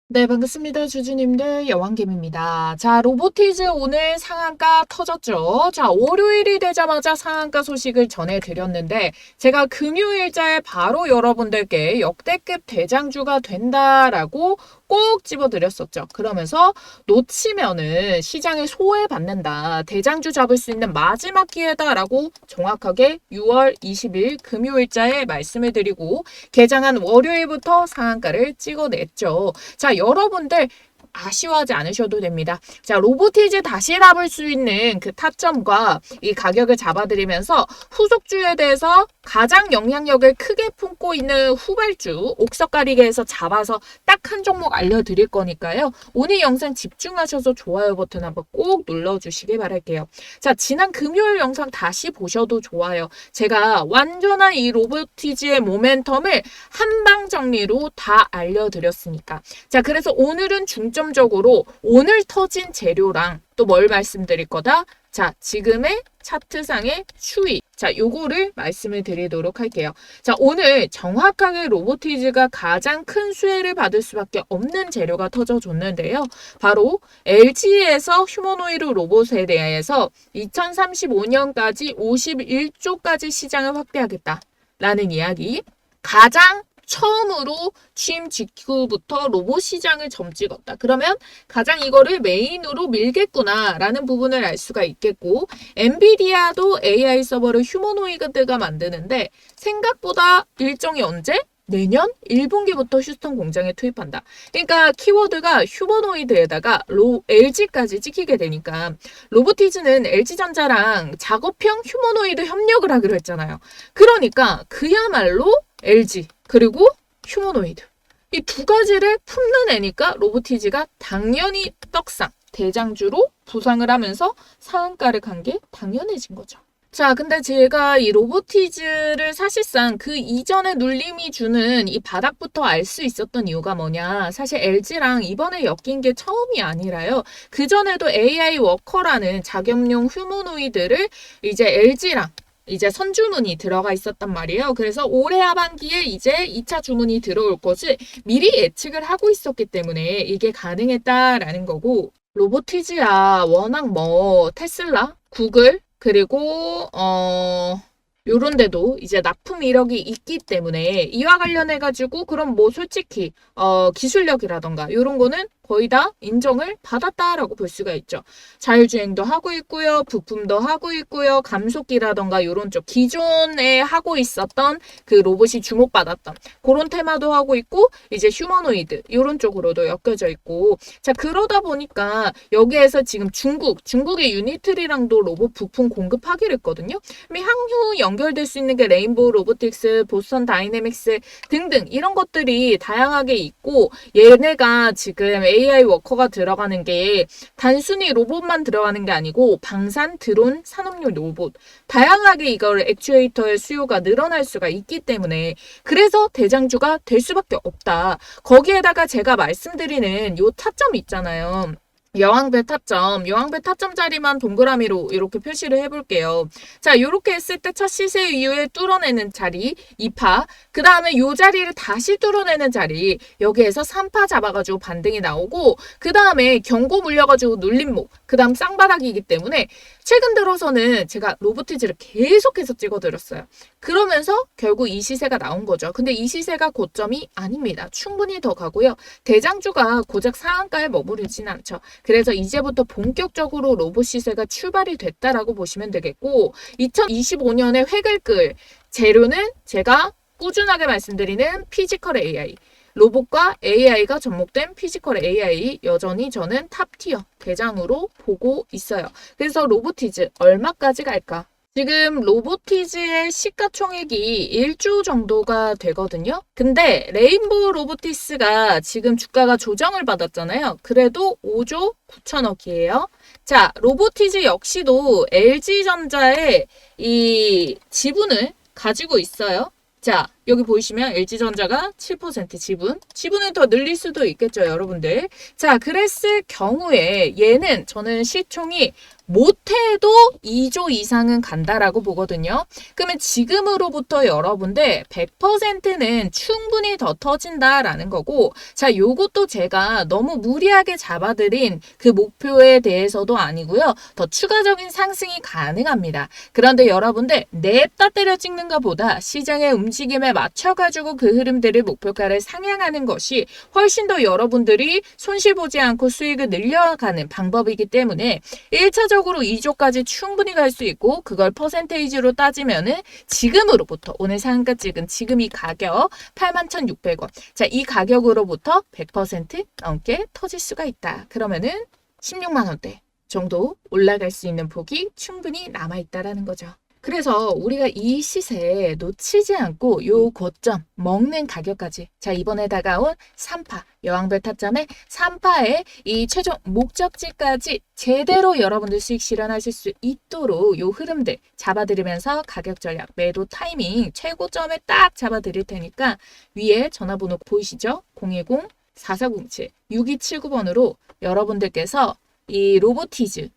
네, 반갑습니다. 주주님들, 여왕김입니다. 자, 로보티즈 오늘 상한가 터졌죠? 자, 월요일이 되자마자 상한가 소식을 전해드렸는데, 제가 금요일자에 바로 여러분들께 역대급 대장주가 된다라고 꼭 집어드렸었죠. 그러면서 놓치면은 시장에 소외받는다. 대장주 잡을 수 있는 마지막 기회다라고 정확하게 6월 20일 금요일자에 말씀을 드리고, 개장한 월요일부터 상한가를 찍어냈죠. 자, 여러분들 아쉬워하지 않으셔도 됩니다. 자, 로보티즈 다시 잡을 수 있는 그 타점과 이 가격을 잡아드리면서 후속주에 대해서 가장 영향력을 크게 품고 있는 후발주 옥석가리개에서 잡아서 딱 한 종목 알려드릴 거니까요. 오늘 영상 집중하셔서 좋아요 버튼 한번 꼭 눌러주시기 바랄게요. 자, 지난 금요일 영상 다시 보셔도 좋아요. 제가 완전한 이 로보티즈의 모멘텀을 한방 정리로 다 알려드렸으니까. 자, 그래서 오늘은 중점적으로 오늘 터진 재료랑 또 뭘 말씀드릴 거다? 자, 지금의 차트상의 추이. 자, 요거를 말씀을 드리도록 할게요. 자, 오늘 정확하게 로보티즈가 가장 큰 수혜를 받을 수밖에 없는 재료가 터져줬는데요. 바로 LG에서 휴머노이드 로봇에 대해서 2035년까지 51조까지 시장을 확대하겠다라는 이야기. 가장 처음으로 취임 직후부터 로봇 시장을 점찍었다. 그러면 가장 이거를 메인으로 밀겠구나라는 부분을 알 수가 있겠고, 엔비디아도 AI 서버를 휴머노이드가 만드는데 생각보다 일정이 언제? 내년 1분기부터 휴스턴 공장에 투입한다. 그러니까 키워드가 휴머노이드에다가 LG까지 찍히게 되니까 로보티즈는 LG전자랑 작업형 휴머노이드 협력을 하기로 했잖아요. 그러니까 그야말로 LG 그리고 휴머노이드 이 두 가지를 품는 애니까 로보티즈가 당연히 떡상 대장주로 부상을 하면서 상한가를 간 게 당연해진 거죠. 자, 근데 제가 이 로보티즈를 사실상 그 이전에 눌림이 주는 이 바닥부터 알 수 있었던 이유가 뭐냐. 사실 LG랑 이번에 엮인 게 처음이 아니라요. 그전에도 AI 워커라는 작업용 휴머노이드를 이제 LG랑 이제 선주문이 들어가 있었단 말이에요. 그래서 올해 하반기에 이제 2차 주문이 들어올 것을 미리 예측을 하고 있었기 때문에 이게 가능했다라는 거고, 로보티즈야 워낙 뭐 테슬라, 구글 그리고 요런 데도 이제 납품 이력이 있기 때문에 이와 관련해 가지고 그럼 뭐 솔직히 기술력이라던가 요런 거는 거의 다 인정을 받았다라고 볼 수가 있죠. 자율주행도 하고 있고요. 부품도 하고 있고요. 감속기라던가 이런 쪽 기존에 하고 있었던 그 로봇이 주목받았던 그런 테마도 하고 있고 이제 휴머노이드 이런 쪽으로도 엮여져 있고 자 그러다 보니까 여기에서 지금 중국의 유니트리랑도 로봇 부품 공급하기로 했거든요. 향후 연결될 수 있는 게 레인보우 로보틱스, 보스턴 다이내믹스 등등 이런 것들이 다양하게 있고 얘네가 지금 AI 워커가 들어가는 게 단순히 로봇만 들어가는 게 아니고 방산, 드론, 산업용 로봇 다양하게 이걸 액추에이터의 수요가 늘어날 수가 있기 때문에 그래서 대장주가 될 수밖에 없다. 거기에다가 제가 말씀드리는 요 타점 있잖아요. 여왕배 타점 자리만 동그라미로 이렇게 표시를 해볼게요. 자, 이렇게 했을 때 첫 시세 이후에 뚫어내는 자리 2파, 그 다음에 이 자리를 다시 뚫어내는 자리, 여기에서 3파 잡아가지고 반등이 나오고, 그 다음에 경고 물려가지고 눌림목, 그 다음 쌍바닥이기 때문에 최근 들어서는 제가 로보티즈를 계속해서 찍어드렸어요. 그러면서 결국 이 시세가 나온 거죠. 근데 이 시세가 고점이 아닙니다. 충분히 더 가고요. 대장주가 고작 상한가에 머무르진 않죠. 그래서 이제부터 본격적으로 로봇 시세가 출발이 됐다라고 보시면 되겠고 2025년에 획을 끌 재료는 제가 꾸준하게 말씀드리는 피지컬 AI 로봇과 AI가 접목된 피지컬 AI 여전히 저는 탑티어 대장으로 보고 있어요. 그래서 로보티즈 얼마까지 갈까? 지금 로보티즈의 시가총액이 1조 정도가 되거든요. 근데 레인보우 로보티스가 지금 주가가 조정을 받았잖아요. 그래도 5조 9천억이에요. 자, 로보티즈 역시도 LG전자의 이 지분을 가지고 있어요. 자, 여기 보이시면 LG전자가 7% 지분을 더 늘릴 수도 있겠죠, 여러분들. 자, 그랬을 경우에 얘는 저는 시총이 못해도 2조 이상은 간다라고 보거든요. 그러면 지금으로부터 여러분들 100%는 충분히 더 터진다라는 거고, 자, 요것도 제가 너무 무리하게 잡아드린 그 목표에 대해서도 아니고요. 더 추가적인 상승이 가능합니다. 그런데 여러분들 냅다 때려 찍는 것보다 시장의 움직임에 맞춰가지고 그 흐름들을 목표가를 상향하는 것이 훨씬 더 여러분들이 손실 보지 않고 수익을 늘려가는 방법이기 때문에 1차적으로 2조까지 충분히 갈 수 있고, 그걸 퍼센테이지로 따지면은 지금으로부터 오늘 상한가 찍은 지금 이 가격 81,600원. 자, 이 가격으로부터 100% 넘게 터질 수가 있다. 그러면은 16만 원대 정도 올라갈 수 있는 폭이 충분히 남아있다라는 거죠. 그래서 우리가 이 시세에 놓치지 않고 요 고점 먹는 가격까지, 자, 이번에 다가온 3파 여왕별 타점의 3파의 이 최종 목적지까지 제대로 여러분들 수익 실현하실 수 있도록 요 흐름들 잡아드리면서 가격 전략 매도 타이밍 최고점에 딱 잡아드릴 테니까 위에 전화번호 보이시죠? 010-4407-6279번으로 여러분들께서 이 로보티즈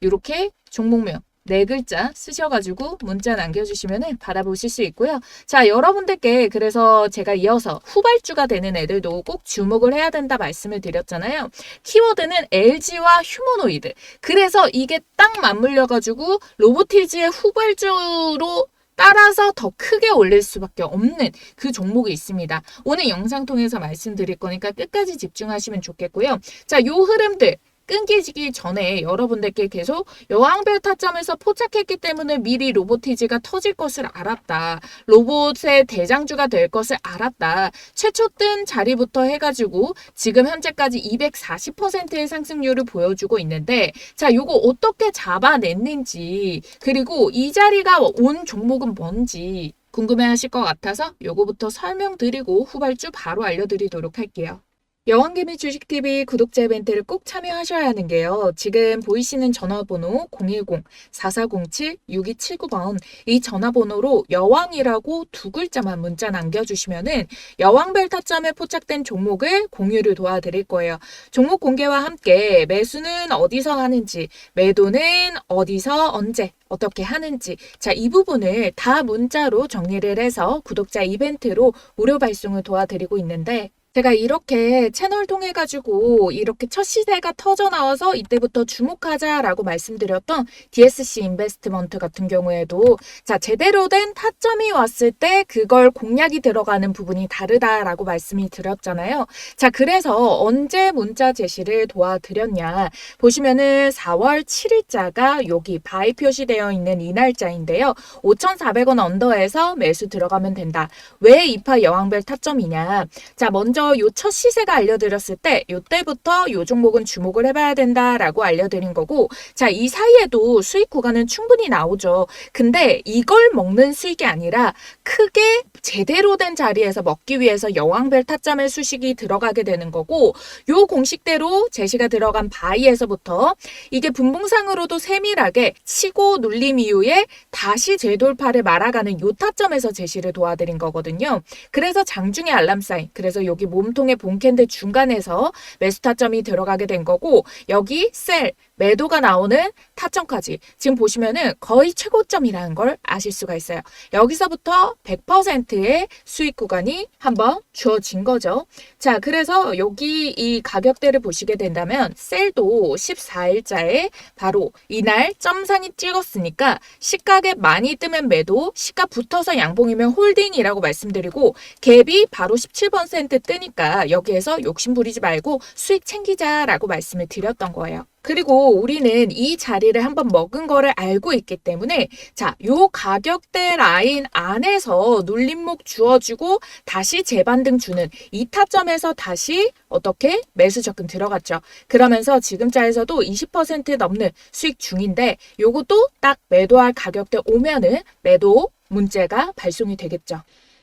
이렇게 종목명 4글자 쓰셔가지고 문자 남겨주시면 받아보실 수 있고요. 자, 여러분들께 그래서 제가 이어서 후발주가 되는 애들도 꼭 주목을 해야 된다 말씀을 드렸잖아요. 키워드는 LG와 휴머노이드. 그래서 이게 딱 맞물려가지고 로보티즈의 후발주로 따라서 더 크게 올릴 수밖에 없는 그 종목이 있습니다. 오늘 영상 통해서 말씀드릴 거니까 끝까지 집중하시면 좋겠고요. 자, 요 흐름들 끊기기 전에 여러분들께 계속 여왕별 타점에서 포착했기 때문에 미리 로보티즈가 터질 것을 알았다. 로봇의 대장주가 될 것을 알았다. 최초 뜬 자리부터 해가지고 지금 현재까지 240%의 상승률을 보여주고 있는데, 자, 요거 어떻게 잡아냈는지, 그리고 이 자리가 온 종목은 뭔지 궁금해하실 것 같아서 요거부터 설명드리고 후발주 바로 알려드리도록 할게요. 여왕개미 주식TV 구독자 이벤트를 꼭 참여하셔야 하는 게요. 지금 보이시는 전화번호 010-4407-6279번 이 전화번호로 여왕이라고 2글자만 문자 남겨주시면은 여왕별 타점에 포착된 종목을 공유를 도와드릴 거예요. 종목 공개와 함께 매수는 어디서 하는지, 매도는 어디서 언제 어떻게 하는지, 자, 이 부분을 다 문자로 정리를 해서 구독자 이벤트로 무료 발송을 도와드리고 있는데, 제가 이렇게 채널 통해 가지고 이렇게 첫 시세가 터져 나와서 이때부터 주목하자라고 말씀드렸던 DSC 인베스트먼트 같은 경우에도, 자, 제대로 된 타점이 왔을 때 그걸 공략이 들어가는 부분이 다르다라고 말씀이 드렸잖아요. 자, 그래서 언제 문자 제시를 도와드렸냐 보시면은 4월 7일자가 여기 바이 표시되어 있는 이 날짜인데요. 5,400원 언더에서 매수 들어가면 된다. 왜 이파 여왕별 타점이냐? 자, 먼저 요 첫 시세가 알려드렸을 때 요때부터 요 종목은 주목을 해봐야 된다라고 알려드린 거고, 자, 이 사이에도 수익 구간은 충분히 나오죠. 근데 이걸 먹는 수익이 아니라 크게 제대로 된 자리에서 먹기 위해서 여왕별 타점의 수식이 들어가게 되는 거고, 요 공식대로 제시가 들어간 바이에서부터 이게 분봉상으로도 세밀하게 치고 눌림 이후에 다시 재돌파를 말아가는 요 타점에서 제시를 도와드린 거거든요. 그래서 장중의 알람 사인, 그래서 여기 몸통의 본캔들 중간에서 매수 타점이 들어가게 된 거고, 여기 셀 매도가 나오는 타점까지 지금 보시면은 거의 최고점이라는 걸 아실 수가 있어요. 여기서부터 100%의 수익 구간이 한번 주어진 거죠. 자, 그래서 여기 이 가격대를 보시게 된다면 셀도 14일자에 바로 이날 점상이 찍었으니까 시가에 많이 뜨면 매도, 시가 붙어서 양봉이면 홀딩이라고 말씀드리고, 갭이 바로 17% 뜨니까 여기에서 욕심 부리지 말고 수익 챙기자라고 말씀을 드렸던 거예요. 그리고 우리는 이 자리를 한번 먹은 거를 알고 있기 때문에, 자, 요 가격대 라인 안에서 눌림목 주어주고 다시 재반등 주는 이 타점에서 다시 어떻게 매수 접근 들어갔죠. 그러면서 지금자에서도 20% 넘는 수익 중인데, 요것도 딱 매도할 가격대 오면은 매도 문제가 발송이 되겠죠.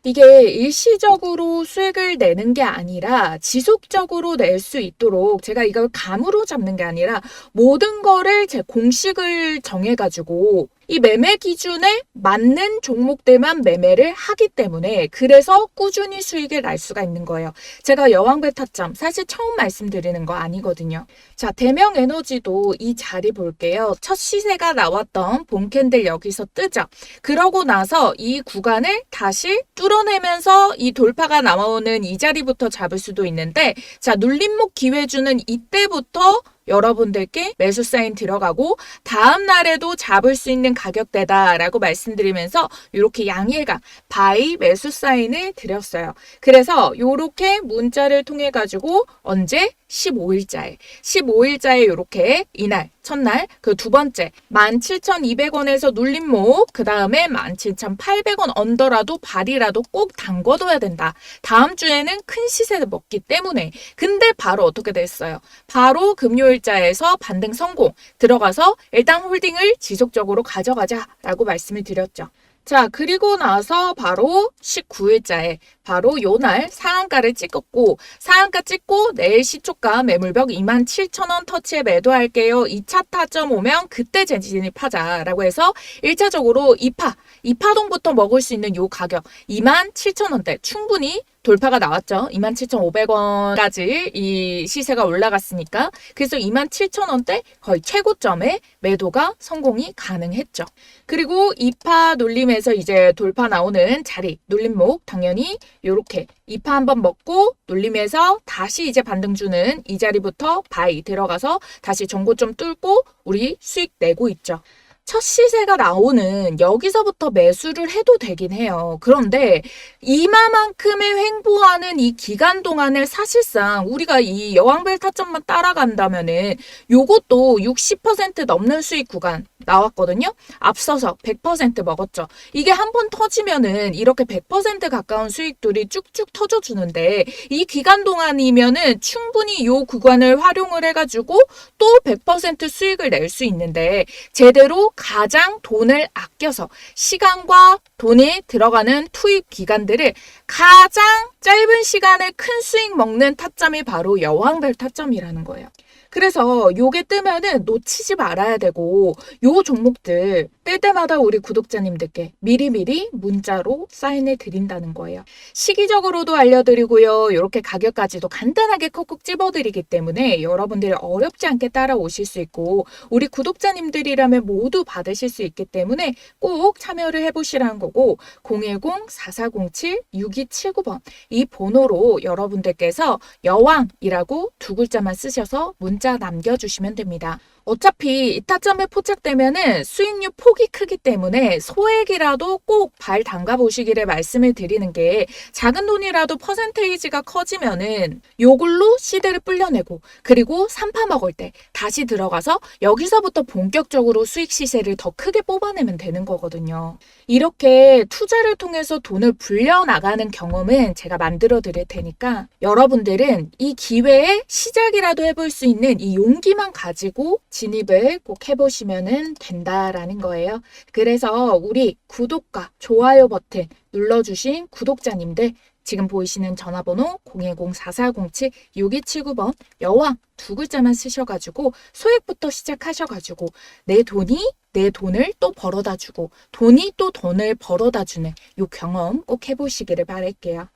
이게 일시적으로 수익을 내는 게 아니라 지속적으로 낼 수 있도록 제가 이걸 감으로 잡는 게 아니라 모든 거를 제 공식을 정해가지고 이 매매 기준에 맞는 종목들만 매매를 하기 때문에 그래서 꾸준히 수익을 날 수가 있는 거예요. 제가 여왕배 타점 사실 처음 말씀드리는 거 아니거든요. 자, 대명에너지도 이 자리 볼게요. 첫 시세가 나왔던 봄캔들 여기서 뜨죠. 그러고 나서 이 구간을 다시 뚫어내면서 이 돌파가 나오는 이 자리부터 잡을 수도 있는데, 자, 눌림목 기회 주는 이때부터 여러분들께 매수 사인 들어가고 다음 날에도 잡을 수 있는 가격대다라고 말씀드리면서 이렇게 양일간 바이 매수 사인을 드렸어요. 그래서 이렇게 문자를 통해 가지고 언제? 15일자에 이렇게 이날 첫날 그 두 번째 17,200원에서 눌림목 그 다음에 17,800원 언더라도 발이라도 꼭 담궈둬야 된다. 다음 주에는 큰 시세를 먹기 때문에. 근데 바로 어떻게 됐어요? 바로 금요일자에서 반등 성공 들어가서 일단 홀딩을 지속적으로 가져가자라고 말씀을 드렸죠. 자, 그리고 나서 바로 19일자에 바로 요날 상한가를 찍었고, 상한가 찍고 내일 시초가 매물벽 27,000원 터치에 매도할게요. 2차 타점 오면 그때 진입하자라고 해서 1차적으로 2파동부터 먹을 수 있는 요 가격 27,000원대 충분히 돌파가 나왔죠. 27,500원까지 이 시세가 올라갔으니까. 그래서 27,000원대 거의 최고점에 매도가 성공이 가능했죠. 그리고 2파 눌림에서 이제 돌파 나오는 자리, 눌림목 당연히 이렇게 2파 한번 먹고 눌림에서 다시 이제 반등 주는 이 자리부터 바이 들어가서 다시 전고점 뚫고 우리 수익 내고 있죠. 첫 시세가 나오는 여기서부터 매수를 해도 되긴 해요. 그런데 이마만큼의 횡보하는 이 기간 동안을 사실상 우리가 이 여왕벨 타점만 따라간다면은 요것도 60% 넘는 수익 구간 나왔거든요. 앞서서 100% 먹었죠. 이게 한 번 터지면은 이렇게 100% 가까운 수익들이 쭉쭉 터져주는데 이 기간 동안이면은 충분히 요 구간을 활용을 해가지고 또 100% 수익을 낼 수 있는데 제대로 가장 돈을 아껴서 시간과 돈이 들어가는 투입 기간들을 가장 짧은 시간에 큰 수익 먹는 타점이 바로 여왕별 타점이라는 거예요. 그래서 요게 뜨면은 놓치지 말아야 되고 요 종목들 뜰 때마다 우리 구독자님들께 미리미리 문자로 사인을 드린다는 거예요. 시기적으로도 알려드리고요. 이렇게 가격까지도 간단하게 콕콕 찝어드리기 때문에 여러분들이 어렵지 않게 따라오실 수 있고 우리 구독자님들이라면 모두 받으실 수 있기 때문에 꼭 참여를 해보시라는 거고 010-4407-6279번 이 번호로 여러분들께서 여왕이라고 두 글자만 쓰셔서 문자 남겨주시면 됩니다. 어차피 이 타점에 포착되면은 수익률 폭이 크기 때문에 소액이라도 꼭 발 담가 보시기를 말씀을 드리는 게 작은 돈이라도 퍼센테이지가 커지면은 요걸로 시대를 불려내고 그리고 3파 먹을 때 다시 들어가서 여기서부터 본격적으로 수익 시세를 더 크게 뽑아내면 되는 거거든요. 이렇게 투자를 통해서 돈을 불려나가는 경험은 제가 만들어 드릴 테니까 여러분들은 이 기회에 시작이라도 해볼 수 있는 이 용기만 가지고 진입을 꼭 해보시면 된다라는 거예요. 그래서 우리 구독과 좋아요 버튼 눌러주신 구독자님들 지금 보이시는 전화번호 010-4407-6279번 여왕 두 글자만 쓰셔가지고 소액부터 시작하셔가지고 내 돈을 또 벌어다 주고 돈이 또 돈을 벌어다 주는 요 경험 꼭 해보시기를 바랄게요.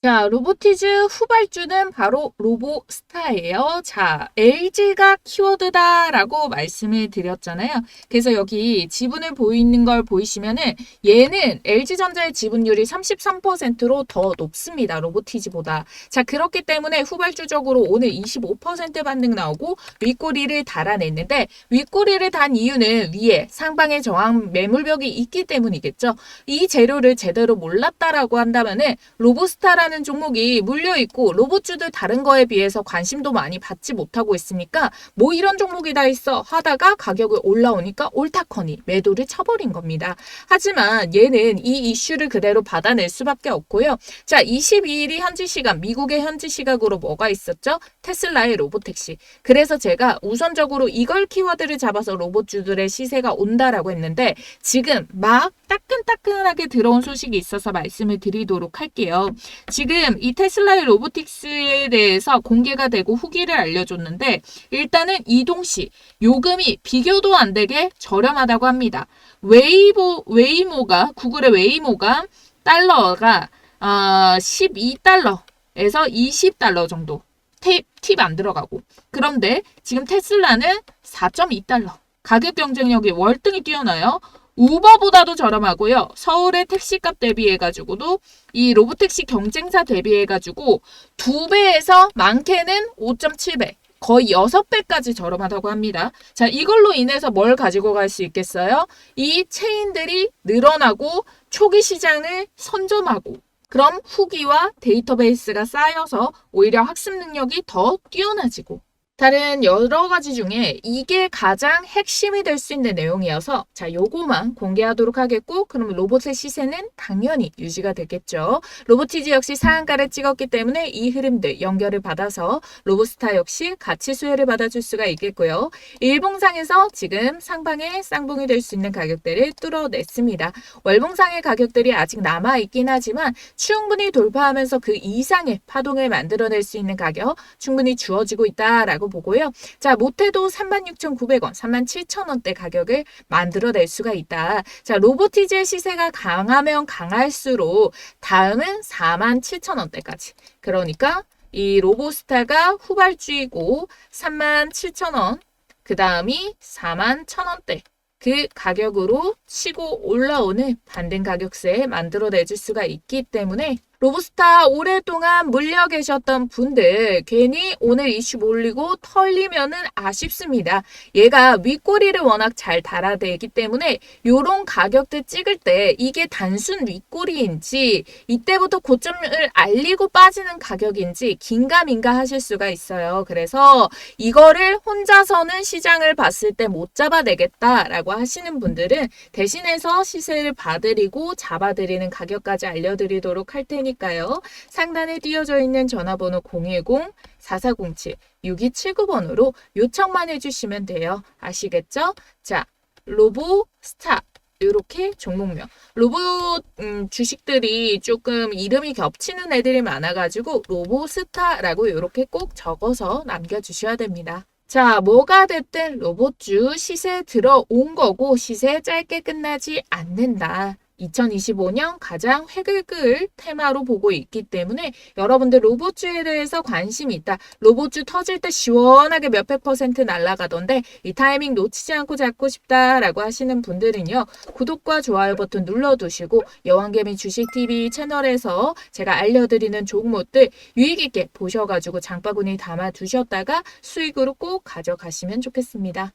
자, 로보티즈 후발주는 바로 로보스타예요. 자, LG가 키워드다라고 말씀을 드렸잖아요. 그래서 여기 지분을 보이는 걸 보이시면은 얘는 LG전자의 지분율이 33%로 더 높습니다. 로보티즈보다. 자, 그렇기 때문에 후발주적으로 오늘 25% 반등 나오고 윗꼬리를 달아냈는데 윗꼬리를 단 이유는 위에 상방의 저항 매물벽이 있기 때문이겠죠. 이 재료를 제대로 몰랐다라고 한다면은 로보스타라는 종목이 물려있고 로봇주들 다른 거에 비해서 관심도 많이 받지 못하고 있으니까 뭐 이런 종목이 다 있어 하다가 가격이 올라오니까 옳다커니 매도를 쳐버린 겁니다. 하지만 얘는 이 이슈를 그대로 받아낼 수밖에 없고요. 자, 22일이 현지 시간, 미국의 현지 시각으로 뭐가 있었죠? 테슬라의 로보택시. 그래서 제가 우선적으로 이걸 키워드를 잡아서 로봇주들의 시세가 온다라고 했는데 지금 막 따끈따끈하게 들어온 소식이 있어서 말씀을 드리도록 할게요. 지금 이 테슬라의 로보틱스에 대해서 공개가 되고 후기를 알려줬는데 일단은 이동시 요금이 비교도 안 되게 저렴하다고 합니다. 웨이모가 구글의 웨이모가 달러가 12달러에서 20달러 정도 팁 안 들어가고 그런데 지금 테슬라는 4.2달러 가격 경쟁력이 월등히 뛰어나요. 우버보다도 저렴하고요. 서울의 택시값 대비해가지고도 이 로보택시 경쟁사 대비해가지고 2배에서 많게는 5.7배 거의 6배까지 저렴하다고 합니다. 자, 이걸로 인해서 뭘 가지고 갈 수 있겠어요? 이 체인들이 늘어나고 초기 시장을 선점하고 그럼 후기와 데이터베이스가 쌓여서 오히려 학습 능력이 더 뛰어나지고 다른 여러 가지 중에 이게 가장 핵심이 될 수 있는 내용이어서 자, 요거만 공개하도록 하겠고 그러면 로봇의 시세는 당연히 유지가 되겠죠. 로보티즈 역시 상한가를 찍었기 때문에 이 흐름들 연결을 받아서 로보스타 역시 같이 수혜를 받아줄 수가 있겠고요. 일봉상에서 지금 상방에 쌍봉이 될 수 있는 가격대를 뚫어냈습니다. 월봉상의 가격들이 아직 남아있긴 하지만 충분히 돌파하면서 그 이상의 파동을 만들어낼 수 있는 가격 충분히 주어지고 있다라고 보고요. 자, 못해도 36,900원, 37,000원대 가격을 만들어낼 수가 있다. 자, 로보티즈의 시세가 강하면 강할수록 다음은 47,000원대까지. 그러니까 이 로보스타가 후발주이고 37,000원, 그 다음이 41,000원대. 그 가격으로 치고 올라오는 반등 가격세 만들어내줄 수가 있기 때문에 로보스타 오랫동안 물려 계셨던 분들 괜히 오늘 이슈 몰리고 털리면은 아쉽습니다. 얘가 윗꼬리를 워낙 잘 달아대기 때문에 요런 가격대 찍을 때 이게 단순 윗꼬리인지 이때부터 고점을 알리고 빠지는 가격인지 긴가민가 하실 수가 있어요. 그래서 이거를 혼자서는 시장을 봤을 때 못 잡아내겠다라고 하시는 분들은 대신해서 시세를 봐드리고 잡아드리는 가격까지 알려드리도록 할 테니 니까요. 상단에 띄어져 있는 전화번호 010-4407-6279번으로 요청만 해주시면 돼요. 아시겠죠? 자, 로보스타 이렇게 종목명. 로봇 주식들이 조금 이름이 겹치는 애들이 많아가지고 로보스타라고 이렇게 꼭 적어서 남겨주셔야 됩니다. 자, 뭐가 됐든 로봇주 시세 들어온 거고 시세 짧게 끝나지 않는다. 2025년 가장 획을 그을 테마로 보고 있기 때문에 여러분들 로봇주에 대해서 관심이 있다. 로봇주 터질 때 시원하게 몇백 % 날아가던데 이 타이밍 놓치지 않고 잡고 싶다라고 하시는 분들은요. 구독과 좋아요 버튼 눌러두시고 여왕개미 주식TV 채널에서 제가 알려드리는 종목들 유익 있게 보셔가지고 장바구니 담아두셨다가 수익으로 꼭 가져가시면 좋겠습니다.